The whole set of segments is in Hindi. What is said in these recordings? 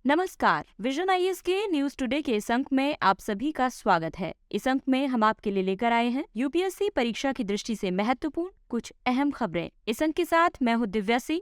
नमस्कार। विजन आईएएस के न्यूज टुडे के इस अंक में आप सभी का स्वागत है। इस अंक में हम आपके लिए लेकर आए हैं यूपीएससी परीक्षा की दृष्टि से महत्वपूर्ण कुछ अहम खबरें। इस अंक के साथ मैं हूं दिव्या सिंह।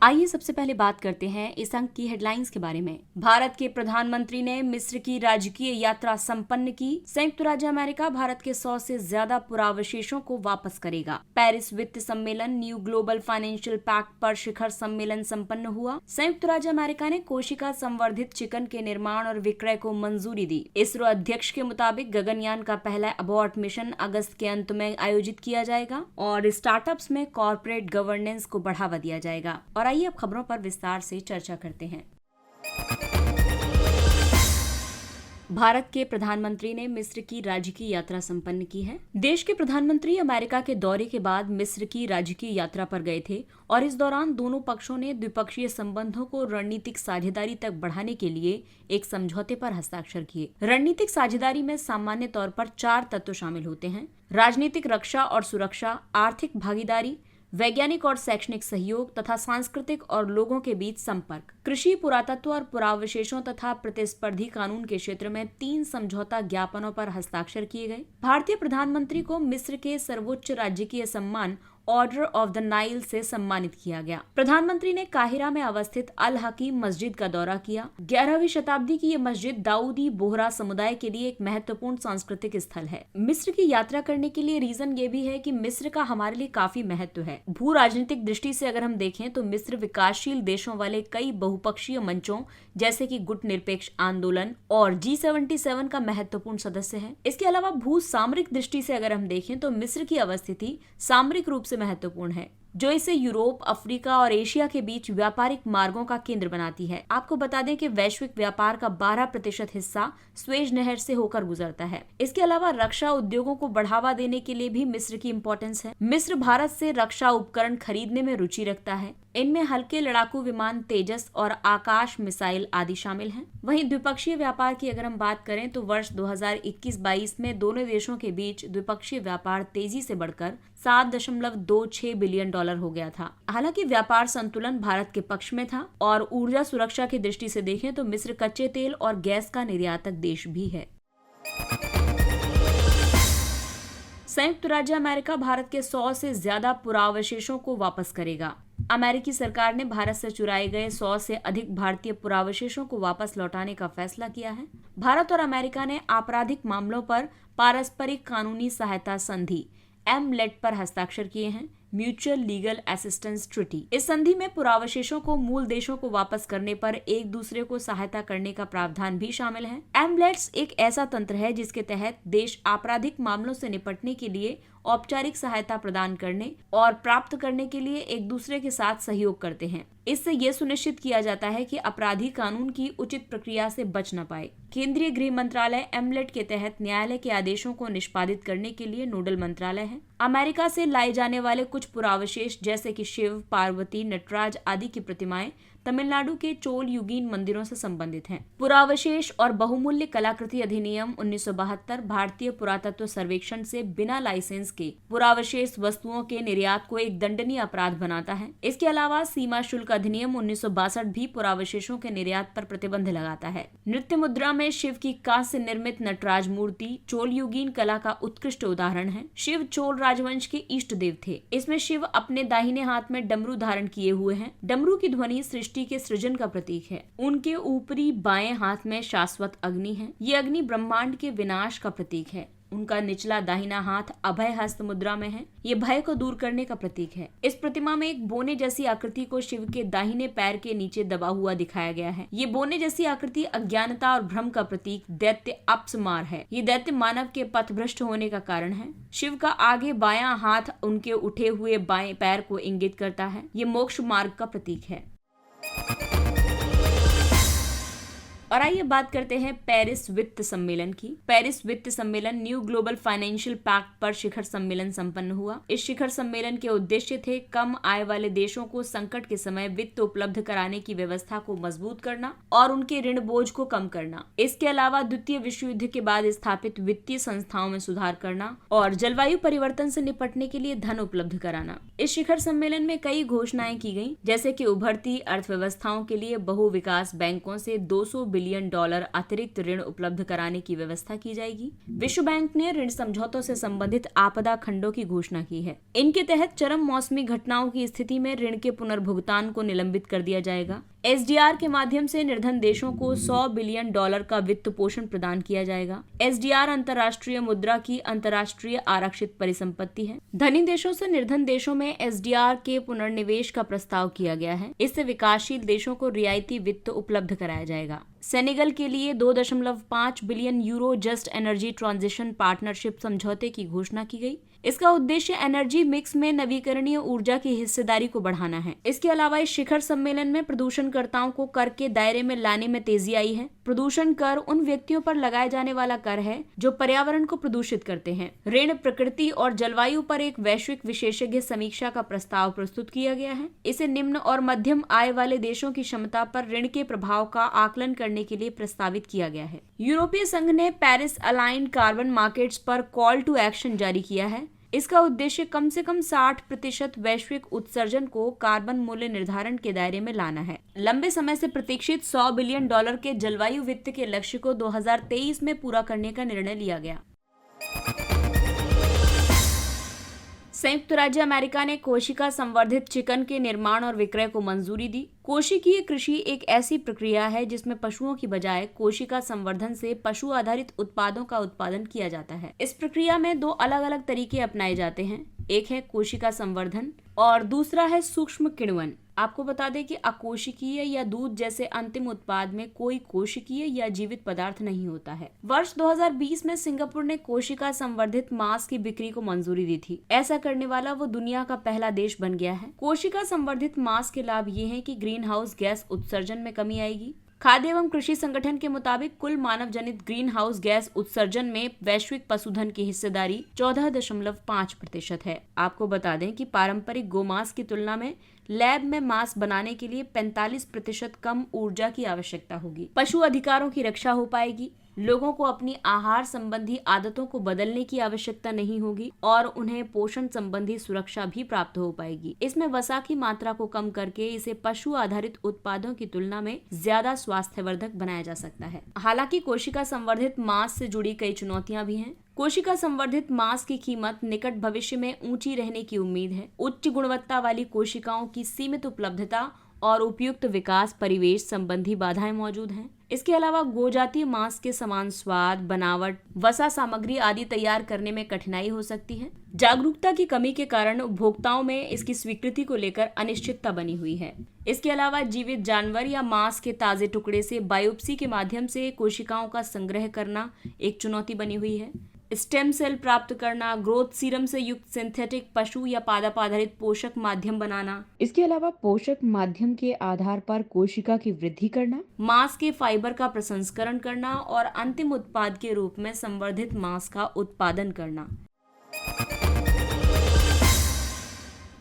आइए सबसे पहले बात करते हैं इस अंक की हेडलाइंस के बारे में। भारत के प्रधानमंत्री ने मिस्र की राजकीय यात्रा संपन्न की। संयुक्त राज्य अमेरिका भारत के 100 से ज्यादा पुरावशेषों को वापस करेगा। पेरिस वित्त सम्मेलन न्यू ग्लोबल फाइनेंशियल पैक्ट पर शिखर सम्मेलन संपन्न हुआ। संयुक्त राज्य अमेरिका ने कोशिका संवर्धित चिकन के निर्माण और विक्रय को मंजूरी दी। इसरो अध्यक्ष के मुताबिक गगनयान का पहला अबॉर्ट मिशन अगस्त के अंत में आयोजित किया जाएगा और स्टार्टअप्स में कॉर्पोरेट गवर्नेंस को बढ़ावा दिया जाएगा। और आइए अब खबरों पर विस्तार से चर्चा करते हैं। भारत के प्रधानमंत्री ने मिस्र की राजकीय यात्रा संपन्न की है। देश के प्रधानमंत्री अमेरिका के दौरे के बाद मिस्र की राजकीय यात्रा पर गए थे और इस दौरान दोनों पक्षों ने द्विपक्षीय संबंधों को रणनीतिक साझेदारी तक बढ़ाने के लिए एक समझौते पर हस्ताक्षर किए। रणनीतिक साझेदारी में सामान्य तौर पर 4 तत्व शामिल होते हैं: राजनीतिक, रक्षा और सुरक्षा, आर्थिक भागीदारी, वैज्ञानिक और शैक्षणिक सहयोग तथा सांस्कृतिक और लोगों के बीच संपर्क। कृषि, पुरातत्व और पुरावशेषों तथा प्रतिस्पर्धी कानून के क्षेत्र में 3 समझौता ज्ञापनों पर हस्ताक्षर किए गए। भारतीय प्रधानमंत्री को मिस्र के सर्वोच्च राजकीय सम्मान ऑर्डर ऑफ द नाइल से सम्मानित किया गया। प्रधानमंत्री ने काहिरा में अवस्थित अल हकीम मस्जिद का दौरा किया। 11वीं शताब्दी की ये मस्जिद दाऊदी बोहरा समुदाय के लिए एक महत्वपूर्ण सांस्कृतिक स्थल है। मिस्र की यात्रा करने के लिए रीजन ये भी है कि मिस्र का हमारे लिए काफी महत्व है। भू राजनीतिक दृष्टि से अगर हम देखें तो मिस्र विकासशील देशों वाले कई बहुपक्षीय मंचों जैसे कि गुट निरपेक्ष आंदोलन और G77 का महत्वपूर्ण सदस्य है। इसके अलावा भू सामरिक दृष्टि से अगर हम देखें तो मिस्र की अवस्थिति सामरिक रूप से महत्वपूर्ण है, जो इसे यूरोप, अफ्रीका और एशिया के बीच व्यापारिक मार्गों का केंद्र बनाती है। आपको बता दें कि वैश्विक व्यापार का 12% हिस्सा स्वेज नहर से होकर गुजरता है। इसके अलावा रक्षा उद्योगों को बढ़ावा देने के लिए भी मिस्र की इम्पोर्टेंस है। मिस्र भारत से रक्षा उपकरण खरीदने में रुचि रखता है। इनमें हल्के लड़ाकू विमान तेजस और आकाश मिसाइल आदि शामिल हैं। वहीं द्विपक्षीय व्यापार की अगर हम बात करें तो वर्ष 2021-22 में दोनों देशों के बीच द्विपक्षीय व्यापार तेजी से बढ़कर $7.26 बिलियन हो गया था। हालांकि व्यापार संतुलन भारत के पक्ष में था और ऊर्जा सुरक्षा की दृष्टि से देखें तो मिस्र कच्चे तेल और गैस का निर्यातक देश भी है। संयुक्त राज्य अमेरिका भारत के 100 से ज्यादा पुरावशेषों को वापस करेगा। अमेरिकी सरकार ने भारत से चुराए गए 100 से अधिक भारतीय पुरावशेषों को वापस लौटाने का फैसला किया है। भारत और अमेरिका ने आपराधिक मामलों पर पारस्परिक कानूनी सहायता संधि MLET पर हस्ताक्षर किए हैं, म्यूचुअल लीगल असिस्टेंस ट्रीटी। इस संधि में पुरावशेषों को मूल देशों को वापस करने पर एक दूसरे को सहायता करने का प्रावधान भी शामिल है। MLETs एक ऐसा तंत्र है जिसके तहत देश आपराधिक मामलों से निपटने के लिए औपचारिक सहायता प्रदान करने और प्राप्त करने के लिए एक दूसरे के साथ सहयोग करते हैं। इससे यह सुनिश्चित किया जाता है कि अपराधी कानून की उचित प्रक्रिया से बच न पाए। केंद्रीय गृह मंत्रालय MLET के तहत न्यायालय के आदेशों को निष्पादित करने के लिए नोडल मंत्रालय है। अमेरिका से लाए जाने वाले कुछ पुरावशेष जैसे कि शिव, पार्वती, नटराज आदि की प्रतिमाएं तमिलनाडु के चोल युगीन मंदिरों से संबंधित हैं। पुरावशेष और बहुमूल्य कलाकृति अधिनियम 1972 भारतीय पुरातत्व सर्वेक्षण से बिना लाइसेंस के पुरावशेष वस्तुओं के निर्यात को एक दंडनीय अपराध बनाता है। इसके अलावा सीमा शुल्क अधिनियम 1962 भी पुरावशेषों के निर्यात पर प्रतिबंध लगाता है। नृत्य मुद्रा में शिव की कांस्य निर्मित नटराज मूर्ति चोल युगीन कला का उत्कृष्ट उदाहरण है। शिव चोल राजवंश के इष्ट देव थे। इसमें शिव अपने दाहिने हाथ में डमरू धारण किए हुए हैं। डमरू की ध्वनि सृष्टि के सृजन का प्रतीक है। उनके ऊपरी बाएं हाथ में शाश्वत अग्नि है। ये अग्नि ब्रह्मांड के विनाश का प्रतीक है। उनका निचला दाहिना हाथ अभय हस्त मुद्रा में है। ये भय को दूर करने का प्रतीक है। इस प्रतिमा में एक बोने जैसी आकृति को शिव के दाहिने पैर के नीचे दबा हुआ दिखाया गया है। ये बोने जैसी आकृति अज्ञानता और भ्रम का प्रतीक दैत्य अपस्मार है। ये दैत्य मानव के पथभ्रष्ट होने का कारण है। शिव का आगे बायां हाथ उनके उठे हुए बाएं पैर को इंगित करता है। ये मोक्ष मार्ग का प्रतीक है। और आइए बात करते हैं पेरिस वित्त सम्मेलन की। पेरिस वित्त सम्मेलन न्यू ग्लोबल फाइनेंशियल पैक्ट पर शिखर सम्मेलन संपन्न हुआ। इस शिखर सम्मेलन के उद्देश्य थे कम आय वाले देशों को संकट के समय वित्त उपलब्ध कराने की व्यवस्था को मजबूत करना और उनके ऋण बोझ को कम करना। इसके अलावा द्वितीय विश्व युद्ध के बाद स्थापित वित्तीय संस्थाओं में सुधार करना और जलवायु परिवर्तन से निपटने के लिए धन उपलब्ध कराना। इस शिखर सम्मेलन में कई घोषणाएं की गयी, जैसे कि उभरती अर्थव्यवस्थाओं के लिए बहु विकास बैंकों से $200 बिलियन अतिरिक्त ऋण उपलब्ध कराने की व्यवस्था की जाएगी। विश्व बैंक ने ऋण समझौतों से संबंधित आपदा खंडों की घोषणा की है। इनके तहत चरम मौसमी घटनाओं की स्थिति में ऋण के पुनर्भुगतान को निलंबित कर दिया जाएगा। SDR के माध्यम से निर्धन देशों को $100 बिलियन का वित्त पोषण प्रदान किया जाएगा। SDR अंतर्राष्ट्रीय मुद्रा की अंतर्राष्ट्रीय आरक्षित परिसंपत्ति है। धनी देशों से निर्धन देशों में SDR के पुनर्निवेश का प्रस्ताव किया गया है। इससे विकासशील देशों को रियायती वित्त उपलब्ध कराया जाएगा। सेनेगल के लिए 2.5 billion euro just energy transition partnership समझौते की घोषणा की गई। इसका उद्देश्य एनर्जी मिक्स में नवीकरणीय ऊर्जा की हिस्सेदारी को बढ़ाना है। इसके अलावा इस शिखर सम्मेलन में प्रदूषणकर्ताओं को कर के दायरे में लाने में तेजी आई है। प्रदूषण कर उन व्यक्तियों पर लगाए जाने वाला कर है जो पर्यावरण को प्रदूषित करते हैं। ऋण, प्रकृति और जलवायु पर एक वैश्विक विशेषज्ञ समीक्षा का प्रस्ताव प्रस्तुत किया गया है। इसे निम्न और मध्यम आय वाले देशों की क्षमता पर ऋण के प्रभाव का आकलन करने के लिए प्रस्तावित किया गया है। यूरोपीय संघ ने पेरिस अलाइंड कार्बन मार्केट्स पर कॉल टू एक्शन जारी किया है। इसका उद्देश्य कम से कम 60% वैश्विक उत्सर्जन को कार्बन मूल्य निर्धारण के दायरे में लाना है। लंबे समय से प्रतीक्षित $100 बिलियन के जलवायु वित्त के लक्ष्य को 2023 में पूरा करने का निर्णय लिया गया। संयुक्त राज्य अमेरिका ने कोशिका संवर्धित चिकन के निर्माण और विक्रय को मंजूरी दी। कोशिकीय कृषि एक ऐसी प्रक्रिया है जिसमें पशुओं की बजाय कोशिका संवर्धन से पशु आधारित उत्पादों का उत्पादन किया जाता है। इस प्रक्रिया में 2 अलग अलग तरीके अपनाए जाते हैं। एक है कोशिका संवर्धन और दूसरा है सूक्ष्म किण्वन। आपको बता दें कि अकोशिकीय या दूध जैसे अंतिम उत्पाद में कोई कोशिकीय या जीवित पदार्थ नहीं होता है। वर्ष 2020 में सिंगापुर ने कोशिका संवर्धित मांस की बिक्री को मंजूरी दी थी। ऐसा करने वाला वो दुनिया का पहला देश बन गया है। कोशिका संवर्धित मांस के लाभ ये हैं कि ग्रीन हाउस गैस उत्सर्जन में कमी आएगी। खाद्य एवं कृषि संगठन के मुताबिक कुल मानव जनित ग्रीन हाउस गैस उत्सर्जन में वैश्विक पशुधन की हिस्सेदारी 14.5% है। आपको बता दें कि पारंपरिक गोमांस की तुलना में लैब में मांस बनाने के लिए 45% कम ऊर्जा की आवश्यकता होगी। पशु अधिकारों की रक्षा हो पाएगी। लोगों को अपनी आहार संबंधी आदतों को बदलने की आवश्यकता नहीं होगी और उन्हें पोषण संबंधी सुरक्षा भी प्राप्त हो पाएगी। इसमें वसा की मात्रा को कम करके इसे पशु आधारित उत्पादों की तुलना में ज्यादा स्वास्थ्यवर्धक बनाया जा सकता है। हालांकि कोशिका संवर्धित मांस से जुड़ी कई चुनौतियां भी हैं। कोशिका संवर्धित मांस की कीमत निकट भविष्य में ऊंची रहने की उम्मीद है। उच्च गुणवत्ता वाली कोशिकाओं की सीमित उपलब्धता और उपयुक्त विकास परिवेश संबंधी बाधाएं मौजूद हैं। इसके अलावा गोजातीय मांस के समान स्वाद, बनावट, वसा सामग्री आदि तैयार करने में कठिनाई हो सकती है। जागरूकता की कमी के कारण उपभोक्ताओं में इसकी स्वीकृति को लेकर अनिश्चितता बनी हुई है। इसके अलावा जीवित जानवर या मांस के ताजे टुकड़े से बायोप्सी के माध्यम से कोशिकाओं का संग्रह करना एक चुनौती बनी हुई है। स्टेम सेल प्राप्त करना, ग्रोथ सीरम से युक्त सिंथेटिक पशु या पादप आधारित पोषक माध्यम बनाना, इसके अलावा पोषक माध्यम के आधार पर कोशिका की वृद्धि करना, मांस के फाइबर का प्रसंस्करण करना और अंतिम उत्पाद के रूप में संवर्धित मांस का उत्पादन करना।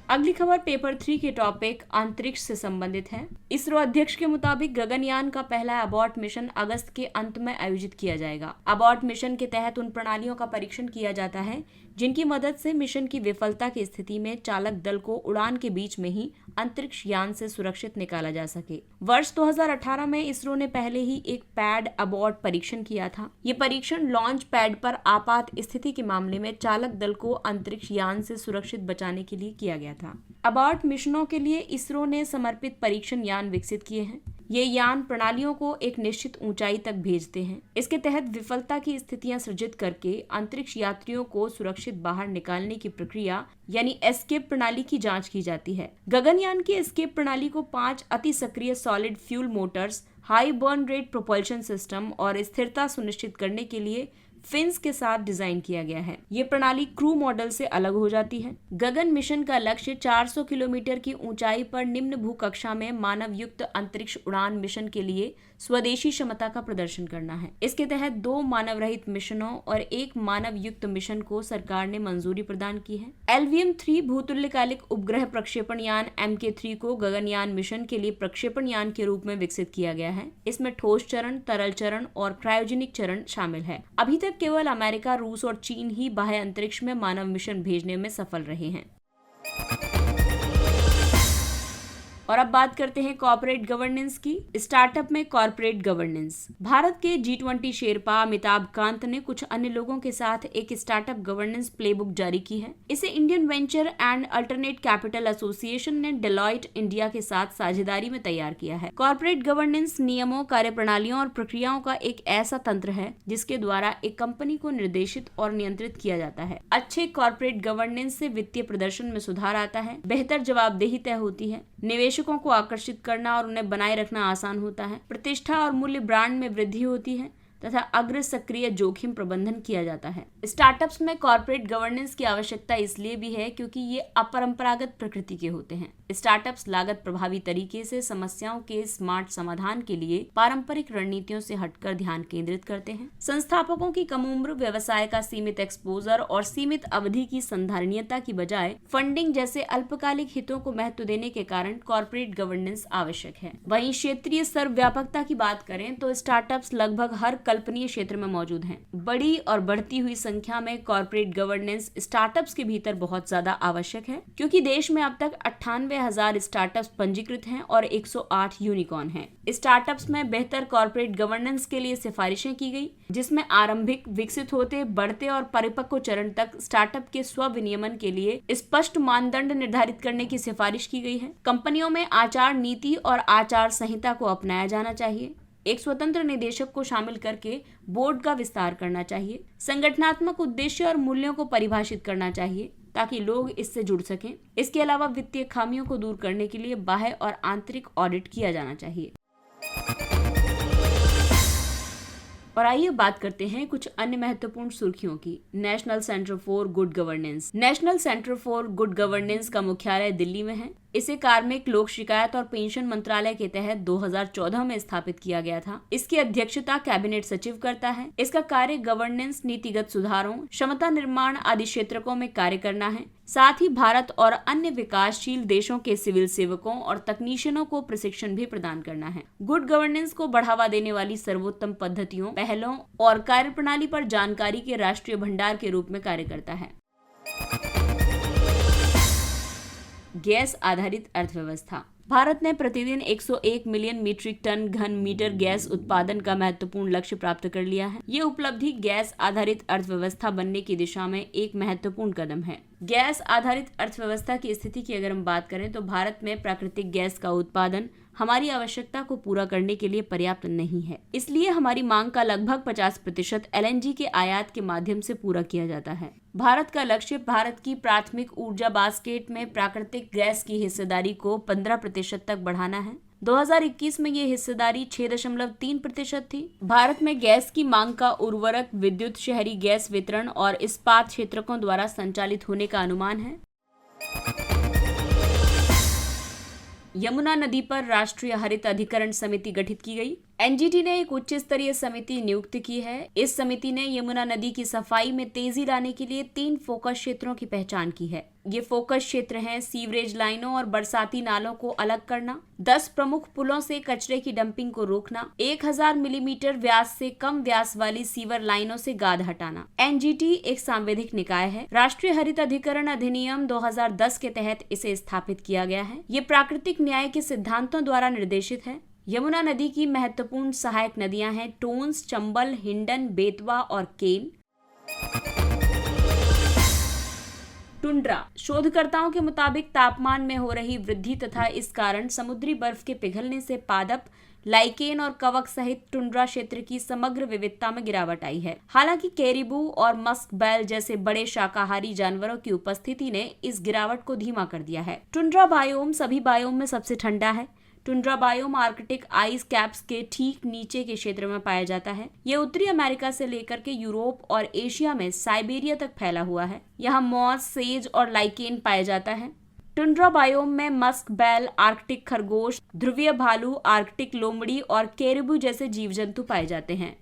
अगली खबर पेपर 3 के टॉपिक अंतरिक्ष से संबंधित है। इसरो अध्यक्ष के मुताबिक गगनयान का पहला अबॉर्ट मिशन अगस्त के अंत में आयोजित किया जाएगा। अबॉर्ट मिशन के तहत उन प्रणालियों का परीक्षण किया जाता है जिनकी मदद से मिशन की विफलता की स्थिति में चालक दल को उड़ान के बीच में ही अंतरिक्ष यान से सुरक्षित निकाला जा सके। वर्ष 2018 में इसरो ने पहले ही एक पैड अबॉर्ट परीक्षण किया था। ये परीक्षण लॉन्च पैड पर आपात स्थिति के मामले में चालक दल को अंतरिक्ष यान से सुरक्षित बचाने के लिए किया गया था। अबॉर्ट मिशनों के लिए इसरो ने समर्पित परीक्षण यान विकसित किए हैं। ये यान प्रणालियों को एक निश्चित ऊंचाई तक भेजते हैं। इसके तहत विफलता की स्थितियां सृजित करके अंतरिक्ष यात्रियों को सुरक्षित बाहर निकालने की प्रक्रिया यानी एस्केप प्रणाली की जांच की जाती है। गगनयान की एस्केप प्रणाली को 5 अति सक्रिय solid fuel Motors, high burn rate propulsion system और स्थिरता सुनिश्चित करने के लिए फिन्स के साथ डिजाइन किया गया है। ये प्रणाली क्रू मॉडल से अलग हो जाती है। गगन मिशन का लक्ष्य 400 किलोमीटर की ऊंचाई पर निम्न भू कक्षा में मानव युक्त अंतरिक्ष उड़ान मिशन के लिए स्वदेशी क्षमता का प्रदर्शन करना है। इसके तहत 2 मानव रहित मिशनों और 1 मानव युक्त मिशन को सरकार ने मंजूरी प्रदान की है। LVM-3 भूतुल्यकालिक उपग्रह प्रक्षेपण यान MK3 को गगनयान मिशन के लिए प्रक्षेपण यान के रूप में विकसित किया गया है। इसमें ठोस चरण, तरल चरण और क्रायोजेनिक चरण शामिल है। अभी तक केवल अमेरिका, रूस और चीन ही बाह्य अंतरिक्ष में मानव मिशन भेजने में सफल रहे हैं। और अब बात करते हैं कॉर्पोरेट गवर्नेंस की। स्टार्टअप में कॉर्पोरेट गवर्नेंस। भारत के G20 शेरपा अमिताभ कांत ने कुछ अन्य लोगों के साथ एक स्टार्टअप गवर्नेंस प्लेबुक जारी की है। इसे Indian venture and alternate capital association ने डेलॉयट इंडिया के साथ साझेदारी में तैयार किया है। कॉर्पोरेट गवर्नेंस नियमों, कार्यप्रणालियों और प्रक्रियाओं का एक ऐसा तंत्र है जिसके द्वारा एक कंपनी को निर्देशित और नियंत्रित किया जाता है। अच्छे कॉर्पोरेट गवर्नेंस से वित्तीय प्रदर्शन में सुधार आता है, बेहतर जवाबदेही तय होती है, निवेशकों को आकर्षित करना और उन्हें बनाए रखना आसान होता है, प्रतिष्ठा और मूल्य ब्रांड में वृद्धि होती है तथा अग्र सक्रिय जोखिम प्रबंधन किया जाता है। स्टार्टअप्स में कॉर्पोरेट गवर्नेंस की आवश्यकता इसलिए भी है क्योंकि ये अपरंपरागत प्रकृति के होते हैं। स्टार्टअप्स लागत प्रभावी तरीके से समस्याओं के स्मार्ट समाधान के लिए पारंपरिक रणनीतियों से हटकर ध्यान केंद्रित करते हैं। संस्थापकों की कम उम्र, व्यवसाय का सीमित एक्सपोजर और सीमित अवधि की संधारणीयता की बजाय फंडिंग जैसे अल्पकालिक हितों को महत्व देने के कारण कॉर्पोरेट गवर्नेंस आवश्यक है। वहीं क्षेत्रीय सर्वव्यापकता की बात करें तो स्टार्टअप्स लगभग हर कल्पनीय क्षेत्र में मौजूद हैं। बड़ी और बढ़ती हुई संख्या में कॉर्पोरेट गवर्नेंस स्टार्टअप्स के भीतर बहुत ज्यादा आवश्यक है क्योंकि देश में अब तक 98,000 स्टार्टअप्स पंजीकृत हैं और 108 यूनिकॉर्न हैं। स्टार्टअप्स में बेहतर कॉर्पोरेट गवर्नेंस के लिए सिफारिशें की गई, जिसमें आरंभिक, विकसित होते, बढ़ते और परिपक्व चरण तक स्टार्टअप के स्व विनियमन के लिए स्पष्ट मानदंड निर्धारित करने की सिफारिश की गई है। कंपनियों में आचार नीति और आचार संहिता को अपनाया जाना चाहिए। एक स्वतंत्र निदेशक को शामिल करके बोर्ड का विस्तार करना चाहिए। संगठनात्मक उद्देश्य और मूल्यों को परिभाषित करना चाहिए ताकि लोग इससे जुड़ सकें। इसके अलावा वित्तीय खामियों को दूर करने के लिए बाह्य और आंतरिक ऑडिट किया जाना चाहिए। और आइए बात करते हैं कुछ अन्य महत्वपूर्ण सुर्खियों की। National centre for good governance. National centre for good governance का मुख्यालय दिल्ली में है। इसे कार्मिक, लोक शिकायत और पेंशन मंत्रालय के तहत 2014 में स्थापित किया गया था। इसकी अध्यक्षता कैबिनेट सचिव करता है। इसका कार्य गवर्नेंस, नीतिगत सुधारों, क्षमता निर्माण आदि क्षेत्रों में कार्य करना है। साथ ही भारत और अन्य विकासशील देशों के सिविल सेवकों और तकनीशियनों को प्रशिक्षण भी प्रदान करना है। गुड गवर्नेंस को बढ़ावा देने वाली सर्वोत्तम पद्धतियों, पहलों और कार्यप्रणाली पर जानकारी के राष्ट्रीय भंडार के रूप में कार्य करता है। गैस आधारित अर्थव्यवस्था। भारत ने प्रतिदिन 101 मिलियन मीट्रिक टन घन मीटर गैस उत्पादन का महत्वपूर्ण लक्ष्य प्राप्त कर लिया है। ये उपलब्धि गैस आधारित अर्थव्यवस्था बनने की दिशा में एक महत्वपूर्ण कदम है। गैस आधारित अर्थव्यवस्था की स्थिति की अगर हम बात करें तो भारत में प्राकृतिक गैस का उत्पादन हमारी आवश्यकता को पूरा करने के लिए पर्याप्त नहीं है। इसलिए हमारी मांग का लगभग 50% LNG के आयात के माध्यम से पूरा किया जाता है। भारत का लक्ष्य भारत की प्राथमिक ऊर्जा बास्केट में प्राकृतिक गैस की हिस्सेदारी को 15% तक बढ़ाना है। 2021 में ये हिस्सेदारी 6.3% थी। भारत में गैस की मांग का उर्वरक, विद्युत, शहरी गैस वितरण और इस्पात क्षेत्रकों द्वारा संचालित होने का अनुमान है। यमुना नदी पर राष्ट्रीय हरित अधिकरण समिति गठित की गई। NGT ने एक उच्च स्तरीय समिति नियुक्त की है। इस समिति ने यमुना नदी की सफाई में तेजी लाने के लिए 3 फोकस क्षेत्रों की पहचान की है। ये फोकस क्षेत्र हैं सीवरेज लाइनों और बरसाती नालों को अलग करना, 10 प्रमुख पुलों से कचरे की डंपिंग को रोकना, 1000 मिलीमीटर व्यास से कम व्यास वाली सीवर लाइनों से गाद हटाना। NGT एक सांविधिक निकाय है। राष्ट्रीय हरित अधिकरण अधिनियम 2010 के तहत इसे स्थापित किया गया है। ये प्राकृतिक न्याय के सिद्धांतों द्वारा निर्देशित है। यमुना नदी की महत्वपूर्ण सहायक नदियां हैं टोंस, चंबल, हिंडन, बेतवा और केन। टुंड्रा। शोधकर्ताओं के मुताबिक तापमान में हो रही वृद्धि तथा इस कारण समुद्री बर्फ के पिघलने से पादप, लाइकेन और कवक सहित टुंड्रा क्षेत्र की समग्र विविधता में गिरावट आई है। हालांकि कैरिबू और मस्क बैल जैसे बड़े शाकाहारी जानवरों की उपस्थिति ने इस गिरावट को धीमा कर दिया है। टुंड्रा बायोम सभी बायोम में सबसे ठंडा है। Tundra biome Arctic ice caps के ठीक नीचे के क्षेत्र में पाया जाता है। ये उत्तरी अमेरिका से लेकर के यूरोप और एशिया में साइबेरिया तक फैला हुआ है। यहाँ मॉस, सेज और लाइकेन पाया जाता है। टुंड्रा बायोम में मस्क बैल, आर्कटिक खरगोश, ध्रुवीय भालू, आर्कटिक लोमड़ी और कैरिबू जैसे जीव जंतु पाए जाते हैं।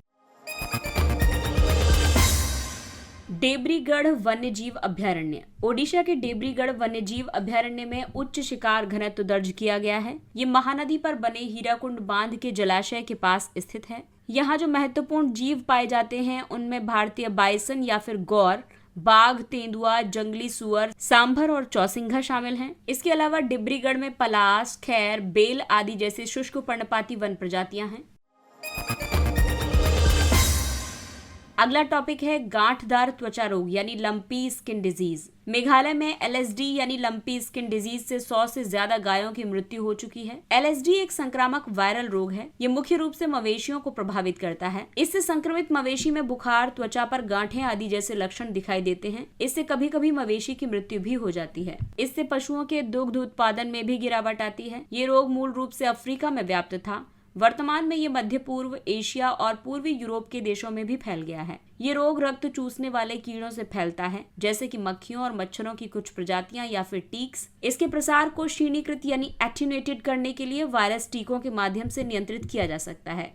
डेब्रीगढ़ वन्यजीव अभयारण्य। ओडिशा के डेब्रीगढ़ वन्यजीव अभयारण्य में उच्च शिकार घनत्व दर्ज किया गया है। ये महानदी पर बने हीराकुंड बांध के जलाशय के पास स्थित है। यहाँ जो महत्वपूर्ण जीव पाए जाते हैं उनमें भारतीय बाइसन या फिर गौर, बाघ, तेंदुआ, जंगली सुअर, सांभर और चौसिंघा शामिल हैं। इसके अलावा डिब्रीगढ़ में पलाश, खैर, बेल आदि जैसे शुष्क पर्णपाती वन प्रजातियां हैं। अगला टॉपिक है गांठदार त्वचा रोग यानी लंपी स्किन डिजीज। मेघालय में LSD यानी लंपी स्किन डिजीज से 100 से ज्यादा गायों की मृत्यु हो चुकी है। LSD एक संक्रामक वायरल रोग है। ये मुख्य रूप से मवेशियों को प्रभावित करता है। इससे संक्रमित मवेशी में बुखार, त्वचा पर गांठें आदि जैसे लक्षण दिखाई देते हैं। इससे कभी कभी मवेशी की मृत्यु भी हो जाती है। इससे पशुओं के दुग्ध उत्पादन में भी गिरावट आती है। ये रोग मूल रूप से अफ्रीका में व्याप्त था। वर्तमान में ये मध्य पूर्व एशिया और पूर्वी यूरोप के देशों में भी फैल गया है। ये रोग रक्त चूसने वाले कीड़ों से फैलता है, जैसे कि मक्खियों और मच्छरों की कुछ प्रजातियां या फिर टीक्स। इसके प्रसार को क्षीणीकृत यानी एटेन्यूएटेड करने के लिए वायरस टीकों के माध्यम से नियंत्रित किया जा सकता है।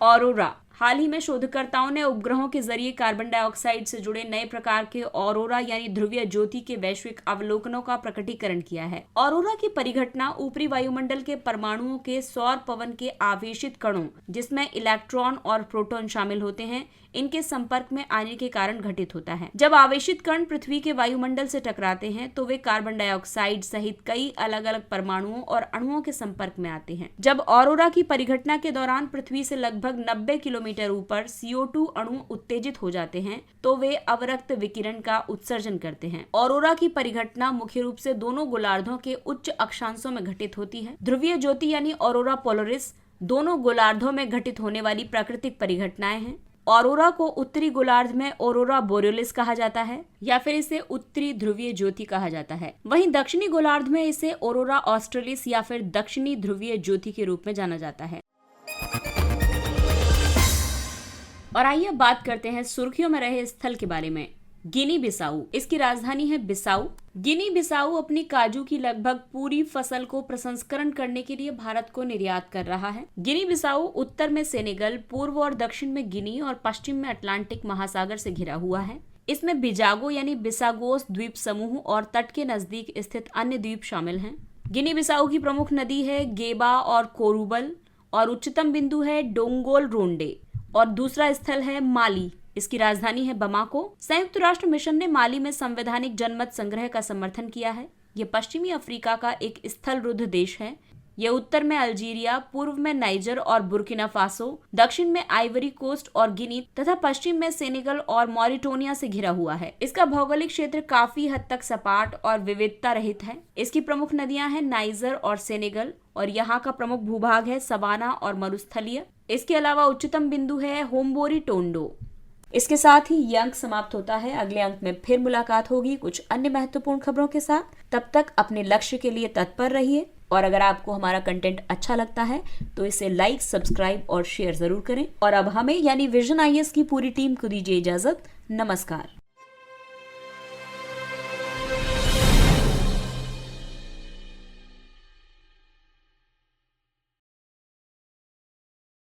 ऑरोरा। हाल ही में शोधकर्ताओं ने उपग्रहों के जरिए कार्बन डाइऑक्साइड से जुड़े नए प्रकार के ऑरोरा यानी ध्रुवीय ज्योति के वैश्विक अवलोकनों का प्रकटीकरण किया है। ऑरोरा की परिघटना ऊपरी वायुमंडल के परमाणुओं के सौर पवन के आवेशित कणों, जिसमें इलेक्ट्रॉन और प्रोटॉन शामिल होते हैं, इनके संपर्क में आने के कारण घटित होता है। जब आवेशित कण पृथ्वी के वायुमंडल से टकराते हैं तो वे कार्बन डाइऑक्साइड सहित कई अलग अलग परमाणुओं और अणुओं के संपर्क में आते हैं। जब ऑरोरा की परिघटना के दौरान पृथ्वी से लगभग 90 किलोमीटर ऊपर CO2 अणु उत्तेजित हो जाते हैं तो वे अवरक्त विकिरण का उत्सर्जन करते हैं। ऑरोरा की परिघटना मुख्य रूप से दोनों गोलार्धों के उच्च अक्षांशों में घटित होती है। ध्रुवीय ज्योति यानी ऑरोरा पोलरिस दोनों गोलार्धों में घटित होने वाली प्राकृतिक परिघटनाएं हैं। ऑरोरा को उत्तरी गोलार्ध में ऑरोरा बोरियोलिस कहा जाता है या फिर इसे उत्तरी ध्रुवीय ज्योति कहा जाता है। वहीं दक्षिणी गोलार्ध में इसे ऑरोरा ऑस्ट्रेलिस या फिर दक्षिणी ध्रुवीय ज्योति के रूप में जाना जाता है। और आइए बात करते हैं सुर्खियों में रहे स्थल के बारे में। गिनी बिसाऊ। इसकी राजधानी है बिसाऊ। गिनी बिसाऊ अपनी काजू की लगभग पूरी फसल को प्रसंस्करण करने के लिए भारत को निर्यात कर रहा है। गिनी बिसाऊ उत्तर में सेनेगल, पूर्व और दक्षिण में गिनी और पश्चिम में अटलांटिक महासागर से घिरा हुआ है। इसमें बिजागो यानी बिसागोस द्वीप समूह और तट के नजदीक स्थित अन्य द्वीप शामिल हैं। गिनी बिसाऊ की प्रमुख नदी है गेबा और कोरूबल और उच्चतम बिंदु है डोंगोल रोंडे और दूसरा स्थल है माली। इसकी राजधानी है बमाको। संयुक्त राष्ट्र मिशन ने माली में संवैधानिक जनमत संग्रह का समर्थन किया है। ये पश्चिमी अफ्रीका का एक स्थल रुद्ध देश है। ये उत्तर में अल्जीरिया, पूर्व में नाइजर और बुर्किना फासो, दक्षिण में आइवरी कोस्ट और गिनी तथा पश्चिम में सेनेगल और मॉरिटोनिया से घिरा हुआ है। इसका भौगोलिक क्षेत्र काफी हद तक सपाट और विविधता रहित है। इसकी प्रमुख नदियां हैं नाइजर और सेनेगल और यहाँ का प्रमुख भूभाग है सवाना और मरुस्थलीय। इसके अलावा उच्चतम बिंदु है होम्बोरी टोंडो। इसके साथ ही ये अंक समाप्त होता है। अगले अंक में फिर मुलाकात होगी कुछ अन्य महत्वपूर्ण खबरों के साथ। तब तक अपने लक्ष्य के लिए तत्पर रहिए और अगर आपको हमारा कंटेंट अच्छा लगता है तो इसे लाइक, सब्सक्राइब और शेयर जरूर करें। और अब हमें यानी विजन IAS की पूरी टीम को दीजिए इजाजत। नमस्कार।